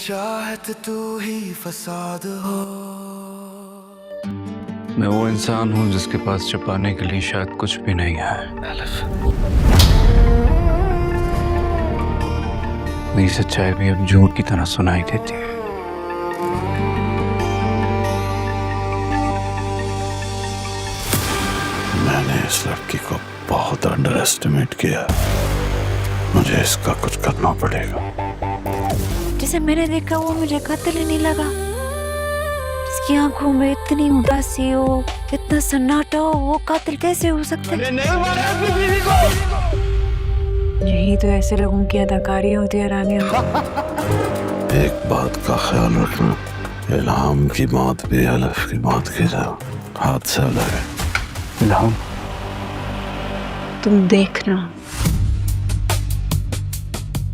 चाहत तू ही फसाद हो। मैं वो इंसान हूँ जिसके पास छुपाने के लिए शायद कुछ भी नहीं है। मेरी सच्चाई भी अब झूठ की तरह सुनाई देती है। मैंने इस लड़की को बहुत अंडर एस्टिमेट किया। मुझे इसका कुछ करना पड़ेगा। जिसे मैंने देखा वो मुझे कातिल ही नहीं लगा। जिसकी आंखों में इतनी उदासी हो, इतना सन्नाटा हो, वो कातिल कैसे हो सकता है? नहीं मारा अपनी बीवी को। यही तो ऐसे लोगों की अदाकारी होती है रानिया। एक बात का ख्याल रखना, इल्हाम की मौत भी अलफ की मौत की तरह हाथ से अलग है। इल्हाम, तुम देखना,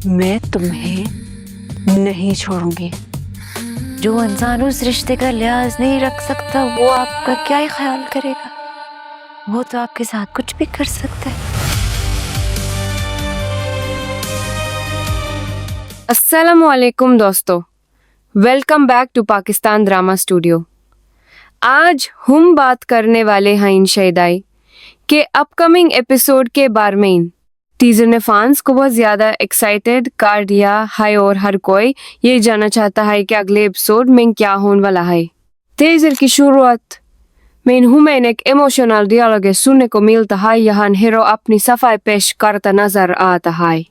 मैं तुम्हें नहीं छोड़ूंगी। जो इंसान उस रिश्ते का लिहाज नहीं रख सकता वो आपका क्या ही ख्याल करेगा? वो तो आपके साथ कुछ भी कर सकता है। अस्सलामुअलैकुम दोस्तों, welcome back to Pakistan drama studio. आज हम बात करने वाले हैं इन शैदाई के अपकमिंग एपिसोड के बारे में। टीजर ने फैंस को बहुत ज़्यादा एक्साइटेड कर दिया है और हर कोई ये जानना चाहता है कि अगले एपिसोड में क्या होने वाला है। टीजर की शुरुआत में हमें एक इमोशनल डायलॉग सुनने को मिलता है। यहाँ हीरो अपनी सफाई पेश करता नजर आता है।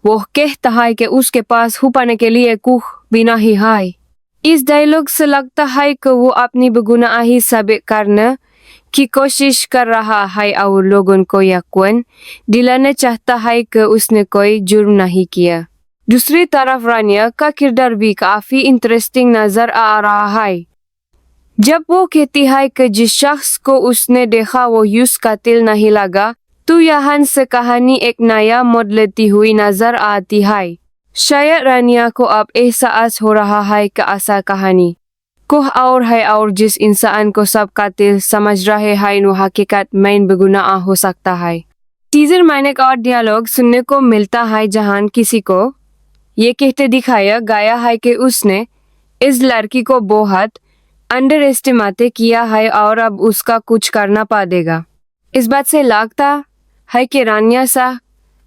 वो कहता है कि उसके पास छुपाने के लिए कुछ भी नहीं है। इस डायलॉग से लगता है कि वो अपनी बेगुनाही साबित करने की कोशिश कर रहा है और लोगों को यकीन दिलाना चाहता है कि उसने कोई जुर्म नहीं किया। दूसरी तरफ रानिया का किरदार भी काफी इंटरेस्टिंग नजर आ रहा है। जब वो कहती है कि जिस शख्स को उसने देखा वो यूं कातिल नहीं लगा, तो यहाँ से कहानी एक नया मोड़ लेती हुई नजर आती है। शायद रानिया को अब एहसास हो रहा है कि ऐसा कहानी कुछ और है और जिस इंसान को सब कातिल समझ रहे हैं वो हकीकत में बेगुनाह हो सकता है। टीजर में एक और डियलॉग सुनने को मिलता है जहां किसी को ये कहते दिखाया गया है कि उसने इस लड़की को बहुत अंडर एस्टिमेट किया है और अब उसका कुछ करना पड़ेगा। इस बात से लगता है कि रानिया सा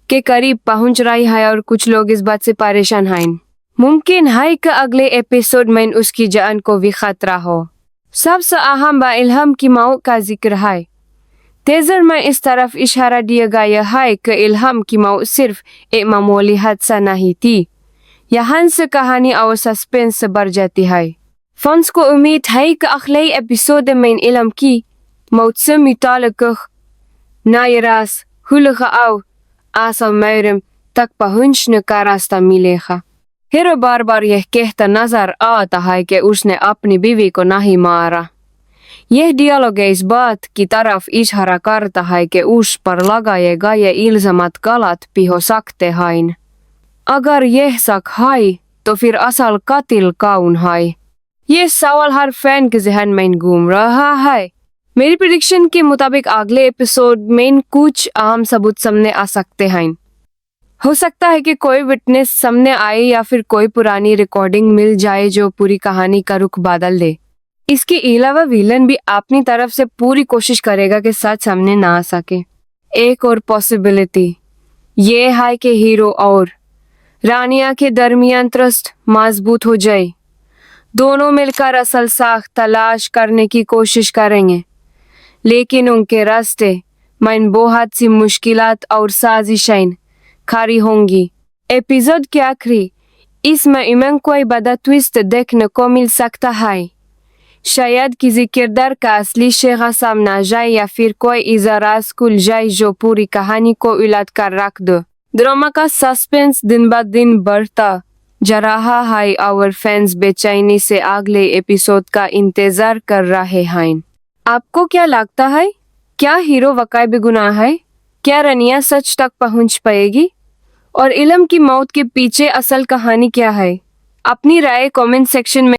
के करीब पहुंच रही है और कुछ लोग इस बात से परेशान हैं। मुमकिन है कि अगले एपिसोड में उसकी जान को भी खतरा हो। सबसे अहम बात इल्हाम की मौत का जिक्र है। टीजर में इस तरफ इशारा दिया गया है कि इल्हाम की मौत सिर्फ एक मामूली हादसा नहीं थी। यहाँ से कहानी और सस्पेंस बढ़ जाती है। फैंस को उम्मीद है कि अगले एपिसोड में इल्हाम की मौत से मुताल्लिक़ नए राज खुलेगा और आसा मरियम तक पहुंचने का रास्ता मिलेगा। हीरो बार बार यह कहता नजर आता है कि उसने अपनी बीवी को नहीं मारा। यह डियलॉग इस बात की तरफ इशारा करता है कि उस पर लगाए गए इल्जामात गलत भी हो सकते हैं। अगर यह सच है तो फिर असल कातिल कौन है? ये सवाल हर फैन के जहन में घूम रहा है। मेरी प्रेडिक्शन के मुताबिक अगले एपिसोड में कुछ अहम सबूत सामने आ सकते हैं। हो सकता है कि कोई विटनेस सामने आए या फिर कोई पुरानी रिकॉर्डिंग मिल जाए जो पूरी कहानी का रुख बदल दे। इसके अलावा विलन भी अपनी तरफ से पूरी कोशिश करेगा कि सच सामने ना आ सके। एक और पॉसिबिलिटी ये है कि हीरो और रानिया के दरमियान ट्रस्ट मजबूत हो जाए। दोनों मिलकर असल साख तलाश करने की कोशिश करेंगे, लेकिन उनके रास्ते में बहुत सी मुश्किलात और साजिशें खड़ी होंगी। एपिसोड के आखिरी इसमें इमें कोई बड़ा ट्विस्ट देखने को मिल सकता है। शायद किसी किरदार का असली चेहरा सामने आ जाए या फिर कोई इजारा खुल जाए जो पूरी कहानी को उलट कर रख दो। ड्रामा का सस्पेंस दिन ब दिन बढ़ता जा रहा है और फैंस बेचैनी से अगले एपिसोड का इंतजार कर रहे हैं। आपको क्या लगता है? क्या हीरो वाकई बेगुनाह है? क्या रानिया सच तक पहुंच पाएगी? और इल्हाम की मौत के पीछे असल कहानी क्या है? अपनी राय कमेंट सेक्शन में